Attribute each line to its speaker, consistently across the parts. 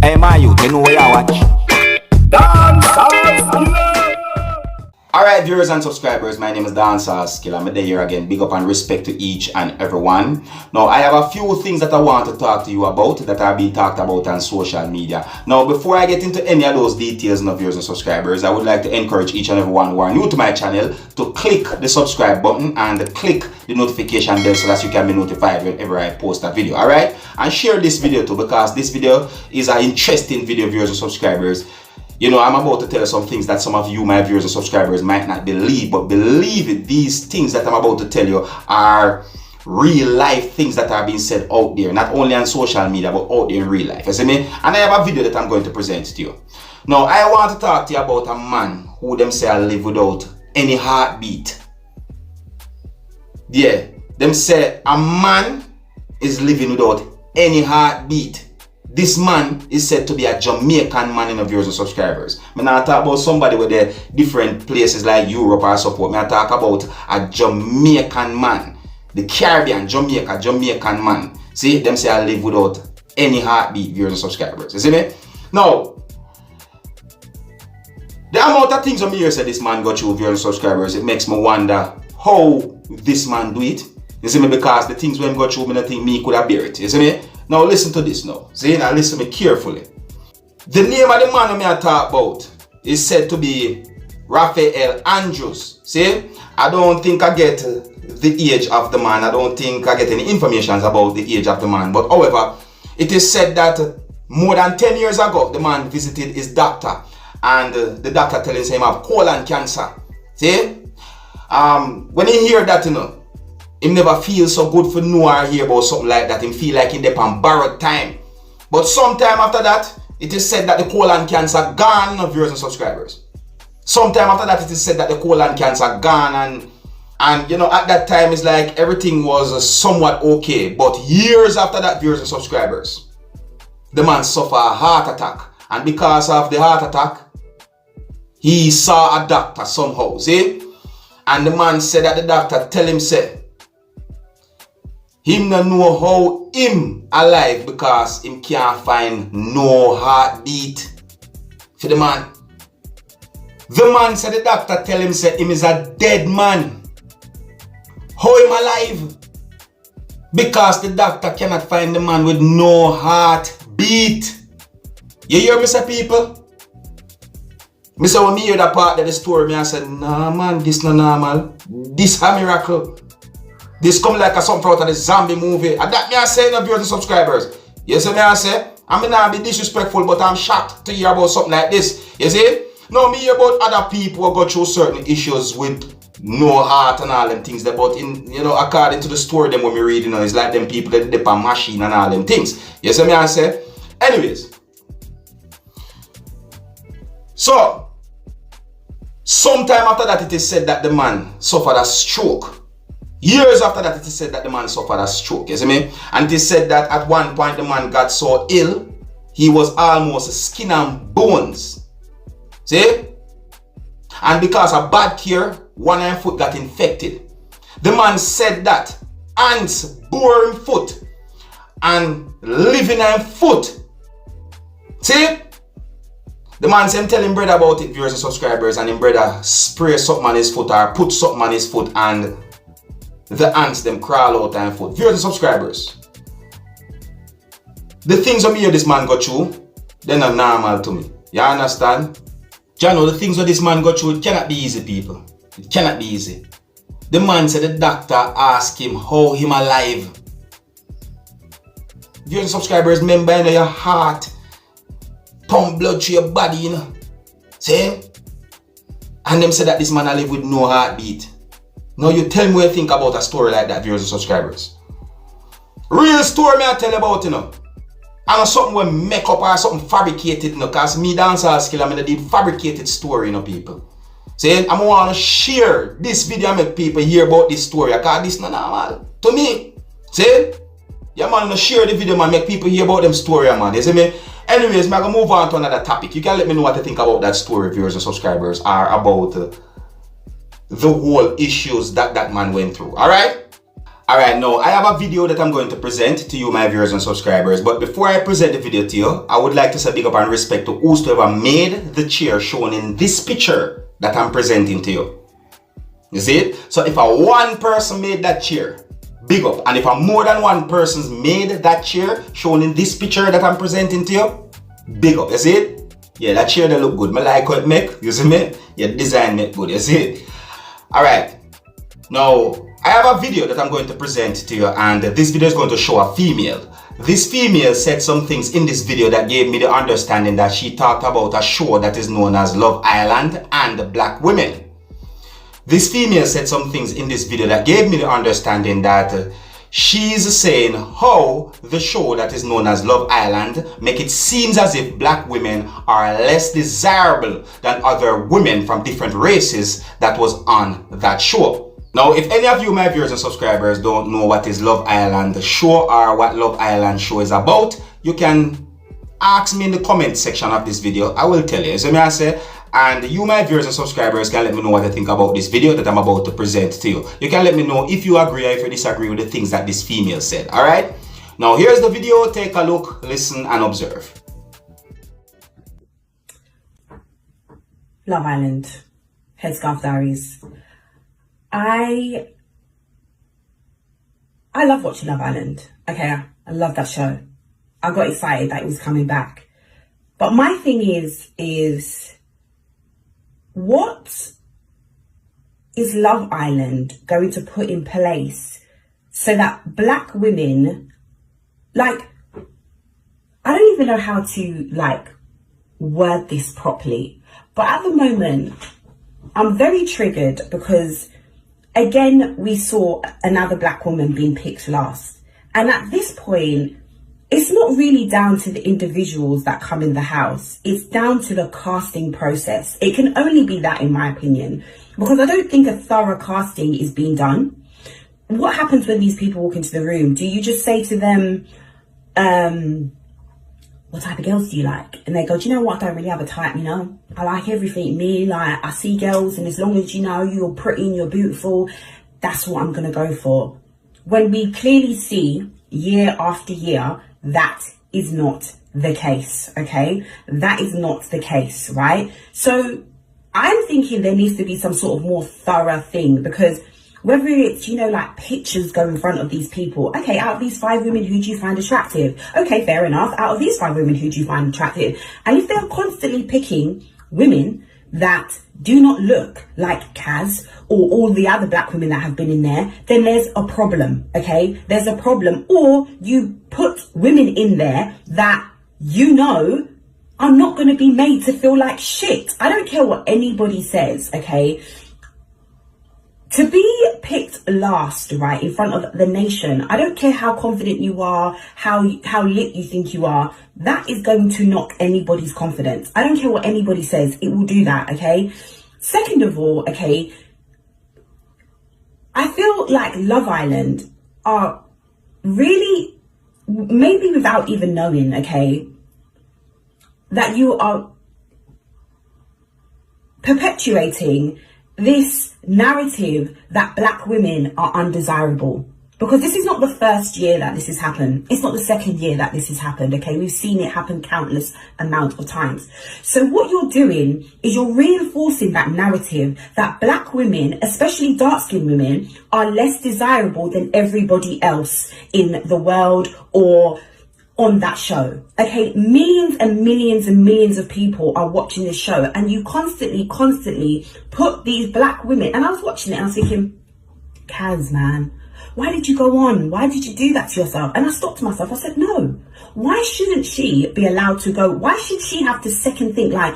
Speaker 1: Hey, my youth, you know where you watch? Dancehall skilla. Alright, viewers and subscribers, my name is Dancehall skilla. I'm here again. Big up and respect to each and everyone. Now, I have a few things that I want to talk to you about that are being talked about on social media. Now, before I get into any of those details, viewers and subscribers, I would like to encourage each and everyone who are new to my channel to click the subscribe button and click the notification bell so that you can be notified whenever I post a video. Alright? And share this video too, because this video is an interesting video, viewers and subscribers. You know, I'm about to tell you some things that some of you, my viewers and subscribers, might not believe, but believe it, these things that I'm about to tell you are real life things that are being said out there, not only on social media, but out there in real life. You see me? And I have a video that I'm going to present to you. Now, I want to talk to you about a man who them say I live without any heartbeat. Yeah, them say a man is living without any heartbeat. This man is said to be a Jamaican man in the viewers and subscribers. I'm not talk about somebody with the different places like Europe or support. I talk about a Jamaican man. The Caribbean, Jamaican man. See, them say I live without any heartbeat, viewers and subscribers. You see me? Now, the amount of things on me here said this man got through, viewers and subscribers, it makes me wonder how this man do it. You see me? Because the things when got through, I don't think me could have bear it. You see me? Now listen to this now. See, now listen to me carefully. The name of the man I talk about is said to be Raphael Andrews. See, I don't think I get the age of the man. I don't think I get any information about the age of the man. But however, it is said that more than 10 years ago, the man visited his doctor. And the doctor telling him he have colon cancer. See, when he hear that, you know, him never feel so good for know or hear about something like that. Him feel like he dey on borrowed time. But sometime after that, it is said that the colon cancer gone, viewers and subscribers. Sometime after that, it is said that the colon cancer gone, and you know, at that time it's like everything was somewhat okay. But years after that, viewers and subscribers, the man suffered a heart attack. And because of the heart attack, he saw a doctor somehow, see? And the man said that the doctor tell him, say, him not know how him alive because him can't find no heartbeat for the man. The man said the doctor tell him say him is a dead man. How him alive? Because the doctor cannot find the man with no heartbeat. You hear me say, people? Me say when me hear that part of the story, me I said, nah man, this not normal. This a miracle. This come like a something out of the zombie movie. And that me I say, no viewers and subscribers. You see me I say? I may not be disrespectful, but I'm shocked to hear about something like this. You see? Now me hear about other people who go through certain issues with no heart and all them things. But in, you know, according to the story them when we read, you know, it's like them people that dip on machine and all them things. You see me I say? Anyways. So, sometime after that it is said that the man suffered a stroke. Years after that, it is said that the man suffered a stroke, you see me? And it is said that at one point the man got so ill, he was almost skin and bones. See? And because of bad care, one of his foot got infected. The man said that ants bore him foot and live in him foot. See? The man said him tell him brother about it, viewers and subscribers, and him brother spray something on his foot or put something on his foot and the ants them crawl out and foot. Viewers and subscribers, the things of me this man got through, they're not normal to me. You understand? You know, the things that this man got through, it cannot be easy, people. It cannot be easy. The man said the doctor asked him how him alive. Viewers and subscribers, remember, you know, your heart pump blood through your body, you know. See? And them said that this man alive with no heartbeat. Now you tell me what you think about a story like that, viewers and subscribers. Real story me I tell you about, you know. And not something we make up or something fabricated, you know, because me Dancehall skilla, I did fabricated story, you know, people. See, I want to share this video and make people hear about this story, because this is not normal to me. See? Yeah, man, to share the video, man, make people hear about them story, man. You see me? Anyways, I'm going to move on to another topic. You can let me know what you think about that story, viewers and subscribers, or about the whole issues that man went through. Alright? Alright, now I have a video that I'm going to present to you, my viewers and subscribers. But before I present the video to you, I would like to say big up and respect to whosoever made the chair shown in this picture that I'm presenting to you. You see it? So if a one person made that chair, big up. And if a more than one person's made that chair shown in this picture that I'm presenting to you, big up. You see it? Yeah, that chair they look good. I like how it make. You see me? Yeah, the design make good. You see it? Alright. Now, I have a video that I'm going to present to you, and this video is going to show a female. This female said some things in this video that gave me the understanding that she talked about a show that is known as Love Island and Black Women. This female said some things in this video that gave me the understanding that she's saying how the show that is known as Love Island make it seems as if black women are less desirable than other women from different races that was on that show. Now, if any of you, my viewers and subscribers, don't know what is Love Island show or what Love Island show is about, you can ask me in the comment section of this video. I will tell you. So I say, and you, my viewers and subscribers, can let me know what you think about this video that I'm about to present to you. You can let me know if you agree or if you disagree with the things that this female said. Alright? Now, here's the video. Take a look, listen, and observe.
Speaker 2: Love Island. Headscarf Diaries. I love watching Love Island. Okay, I love that show. I got excited that it was coming back. But my thing is what is Love Island going to put in place so that black women, like, I don't even know how to, like, word this properly. But at the moment, I'm very triggered because, again, we saw another black woman being picked last. And at this point, it's not really down to the individuals that come in the house. It's down to the casting process. It can only be that, in my opinion, because I don't think a thorough casting is being done. What happens when these people walk into the room? Do you just say to them, what type of girls do you like? And they go, do you know what? I don't really have a type, you know? I like everything. Me, like, I see girls, and as long as, you know, you're pretty and you're beautiful, that's what I'm going to go for. When we clearly see year after year, that is not the case, okay? That is not the case, right? So I'm thinking there needs to be some sort of more thorough thing, because whether it's, you know, like pictures go in front of these people. Okay, out of these 5 women, who do you find attractive? Okay, fair enough. Out of these 5 women, who do you find attractive? And if they're constantly picking women that do not look like Kaz or all the other black women that have been in there, then there's a problem, okay? There's a problem. Or you put women in there that you know are not going to be made to feel like shit. I don't care what anybody says, okay? To be picked last, right, in front of the nation, I don't care how confident you are, how lit you think you are, that is going to knock anybody's confidence. I don't care what anybody says, it will do that, okay? Second of all, okay, I feel like Love Island are really, maybe without even knowing, okay, that you are perpetuating this narrative that black women are undesirable. Because this is not the first year that this has happened. It's not the second year that this has happened, okay? We've seen it happen countless amount of times. So what you're doing is you're reinforcing that narrative that black women, especially dark-skinned women, are less desirable than everybody else in the world or on that show, okay? Millions and millions and millions of people are watching this show, and you constantly put these black women, and I was watching it and I was thinking, Kaz, man, why did you go on? Why did you do that to yourself? And I stopped myself. I said, no, why shouldn't she be allowed to go? Why should she have to second think like,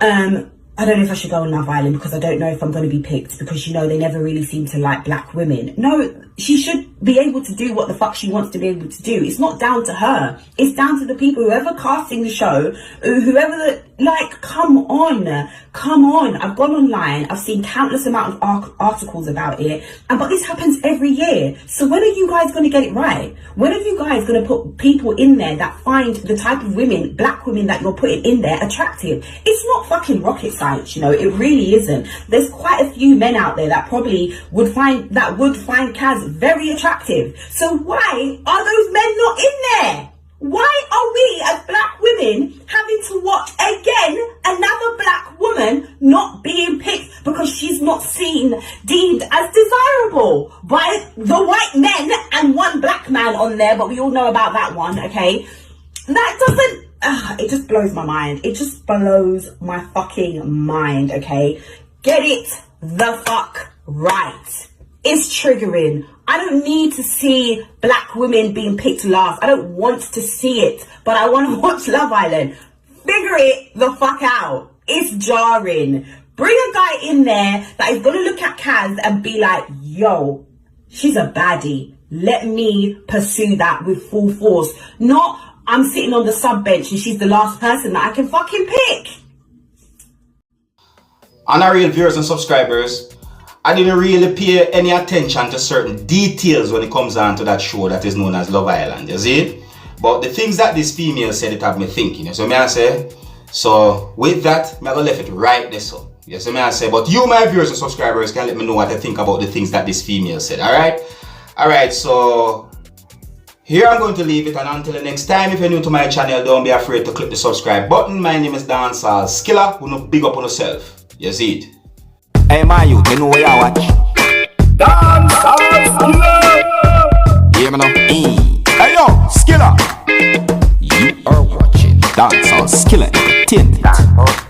Speaker 2: I don't know if I should go on Love Island because I don't know if I'm going to be picked, because, you know, they never really seem to like black women. No, she should be able to do what the fuck she wants to be able to do. It's not down to her. It's down to the people, whoever casting the show, whoever, like, come on. I've gone online. I've seen countless amount of articles about it. But this happens every year. So when are you guys going to get it right? When are you guys going to put people in there that find the type of women, black women that you're putting in there attractive? It's not fucking rocket science, you know, it really isn't. There's quite a few men out there that probably would find Kaz very attractive. So why are those men not in there? Why are we as black women having to watch again another black woman not being picked because she's not deemed as desirable by the white men and one black man on there, but we all know about that one, okay? That doesn't, it just blows my mind. It just blows my fucking mind, okay? Get it the fuck right. It's triggering. I don't need to see black women being picked last. I don't want to see it, but I want to watch Love Island. Figure it the fuck out. It's jarring. Bring a guy in there that is going to look at Kaz and be like, yo, she's a baddie. Let me pursue that with full force. Not, I'm sitting on the sub bench and she's the last person that I can fucking pick.
Speaker 1: On our real viewers and subscribers, I didn't really pay any attention to certain details when it comes down to that show that is known as Love Island, you see? But the things that this female said, it have me thinking, you see me I say? So with that, I'm gonna left it right there, so. You see me I say? But you, my viewers and subscribers, can let me know what I think about the things that this female said, alright? Alright, so here I'm going to leave it, and until the next time, if you're new to my channel, don't be afraid to click the subscribe button. My name is Dancehall Skilla, who no big up on yourself. You see it?
Speaker 3: Hey my youth, you know where you watch? Dancehall Skilla. Hear me now? Hey yo, Skilla. You are watching Dancehall Skilla Entertainment.